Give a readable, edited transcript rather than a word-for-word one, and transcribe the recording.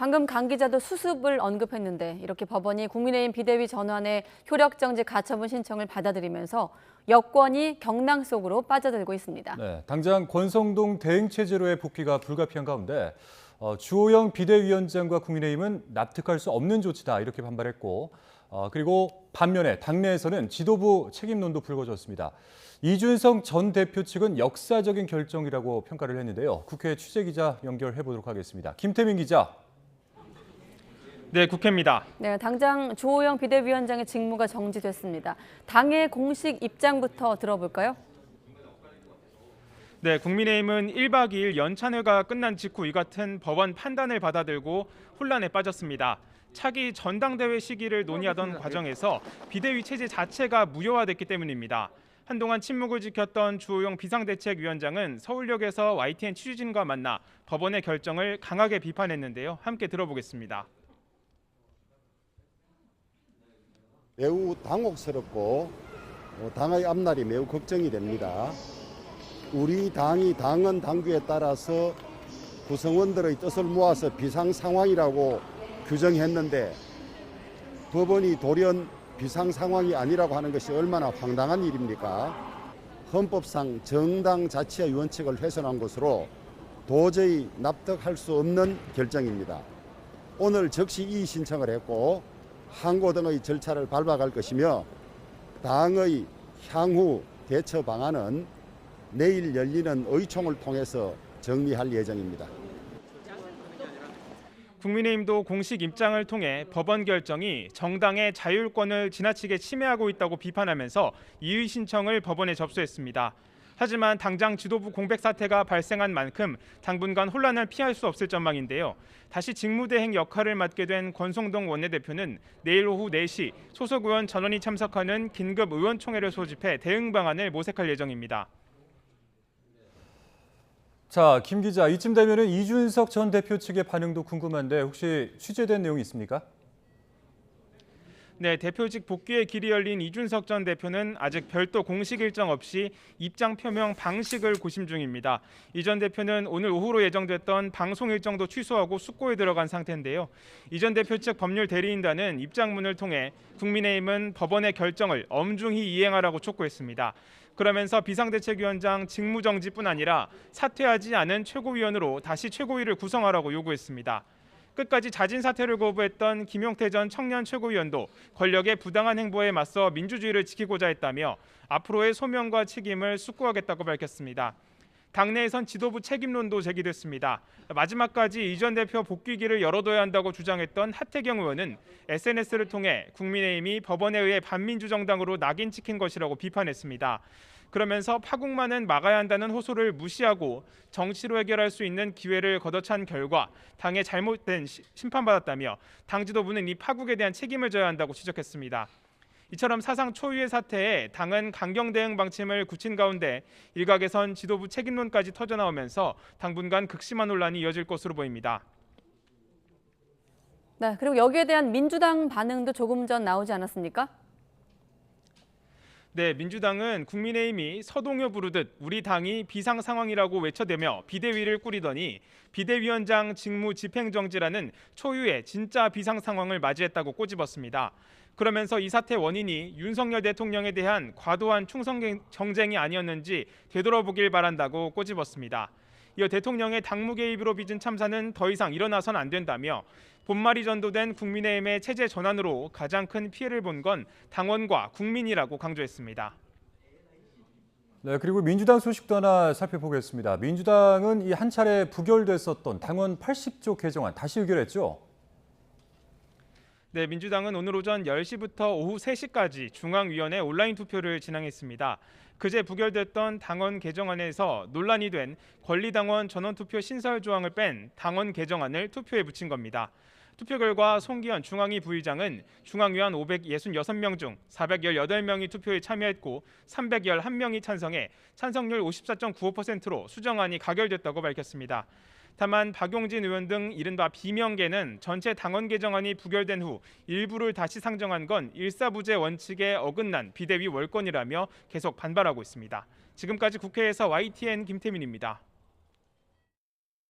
방금 강 기자도 수습을 언급했는데 이렇게 법원이 국민의힘 비대위 전환의 효력정지 가처분 신청을 받아들이면서 여권이 경랑 속으로 빠져들고 있습니다. 네, 당장 권성동 대행체제로의 복귀가 불가피한 가운데 주호영 비대위원장과 국민의힘은 납득할 수 없는 조치다 이렇게 반발했고 그리고 반면에 당내에서는 지도부 책임론도 불거졌습니다. 이준석 전 대표 측은 역사적인 결정이라고 평가를 했는데요. 국회 취재기자 연결해 보도록 하겠습니다. 김태민 기자. 네, 국회입니다. 네, 당장 주호영 비대위원장의 직무가 정지됐습니다. 당의 공식 입장부터 들어볼까요? 네, 국민의힘은 1박 2일 연찬회가 끝난 직후 이 같은 법원 판단을 받아들고 혼란에 빠졌습니다. 차기 전당대회 시기를 논의하던 과정에서 비대위 체제 자체가 무효화됐기 때문입니다. 한동안 침묵을 지켰던 주호영 비상대책위원장은 서울역에서 YTN 취재진과 만나 법원의 결정을 강하게 비판했는데요. 함께 들어보겠습니다. 매우 당혹스럽고 당의 앞날이 매우 걱정이 됩니다. 우리 당은 당규에 따라서 구성원들의 뜻을 모아서 비상상황이라고 규정했는데 법원이 돌연 비상상황이 아니라고 하는 것이 얼마나 황당한 일입니까? 헌법상 정당 자치의 원칙을 훼손한 것으로 도저히 납득할 수 없는 결정입니다. 오늘 즉시 이의 신청을 했고 항고 등의 절차를 밟아갈 것이며 당의 향후 대처 방안은 내일 열리는 의총을 통해서 정리할 예정입니다. 국민의힘도 공식 입장을 통해 법원 결정이 정당의 자율권을 지나치게 침해하고 있다고 비판하면서 이의 신청을 법원에 접수했습니다. 하지만 당장 지도부 공백 사태가 발생한 만큼 당분간 혼란을 피할 수 없을 전망인데요. 다시 직무대행 역할을 맡게 된 권성동 원내대표는 내일 오후 4시 소속 의원 전원이 참석하는 긴급 의원총회를 소집해 대응 방안을 모색할 예정입니다. 자, 김 기자, 이쯤 되면은 이준석 전 대표 측의 반응도 궁금한데 혹시 취재된 내용이 있습니까? 네, 대표직 복귀의 길이 열린 이준석 전 대표는 아직 별도 공식 일정 없이 입장 표명 방식을 고심 중입니다. 이 전 대표는 오늘 오후로 예정됐던 방송 일정도 취소하고 숙고에 들어간 상태인데요. 이 전 대표 측 법률 대리인단은 입장문을 통해 국민의힘은 법원의 결정을 엄중히 이행하라고 촉구했습니다. 그러면서 비상대책위원장 직무정지뿐 아니라 사퇴하지 않은 최고위원으로 다시 최고위를 구성하라고 요구했습니다. 끝까지 자진 사퇴를 거부했던 김용태 전 청년 최고위원도 권력의 부당한 행보에 맞서 민주주의를 지키고자 했다며 앞으로의 소명과 책임을 숙고하겠다고 밝혔습니다. 당내에선 지도부 책임론도 제기됐습니다. 마지막까지 이 전 대표 복귀기를 열어둬야 한다고 주장했던 하태경 의원은 SNS를 통해 국민의힘이 법원에 의해 반민주 정당으로 낙인 찍힌 것이라고 비판했습니다. 그러면서 파국만은 막아야 한다는 호소를 무시하고 정치로 해결할 수 있는 기회를 걷어찬 결과 당의 잘못된 심판받았다며 당 지도부는 이 파국에 대한 책임을 져야 한다고 지적했습니다. 이처럼 사상 초유의 사태에 당은 강경 대응 방침을 굳힌 가운데 일각에선 지도부 책임론까지 터져나오면서 당분간 극심한 논란이 이어질 것으로 보입니다. 네, 그리고 여기에 대한 민주당 반응도 조금 전 나오지 않았습니까? 네, 민주당은 국민의힘이 서동요 부르듯 우리 당이 비상 상황이라고 외쳐대며 비대위를 꾸리더니 비대위원장 직무 집행정지라는 초유의 진짜 비상 상황을 맞이했다고 꼬집었습니다. 그러면서 이 사태 원인이 윤석열 대통령에 대한 과도한 충성 경쟁이 아니었는지 되돌아보길 바란다고 꼬집었습니다. 이어 대통령의 당무 개입으로 빚은 참사는 더 이상 일어나선 안 된다며 본말이 전도된 국민의힘의 체제 전환으로 가장 큰 피해를 본 건 당원과 국민이라고 강조했습니다. 네, 그리고 민주당 소식도 하나 살펴보겠습니다. 민주당은 이 한 차례 부결됐었던 당원 80조 개정안 다시 의결했죠? 네, 민주당은 오늘 오전 10시부터 오후 3시까지 중앙위원회 온라인 투표를 진행했습니다. 그제 부결됐던 당원 개정안에서 논란이 된 권리당원 전원투표 신설 조항을 뺀 당원 개정안을 투표에 붙인 겁니다. 투표 결과 송기현 중앙위 부의장은 중앙위원 566명 중 418명이 투표에 참여했고 311명이 찬성해 찬성률 54.95%로 수정안이 가결됐다고 밝혔습니다. 다만 박용진 의원 등 이른바 비명계는 전체 당원 개정안이 부결된 후 일부를 다시 상정한 건 일사부재 원칙에 어긋난 비대위 월권이라며 계속 반발하고 있습니다. 지금까지 국회에서 YTN 김태민입니다.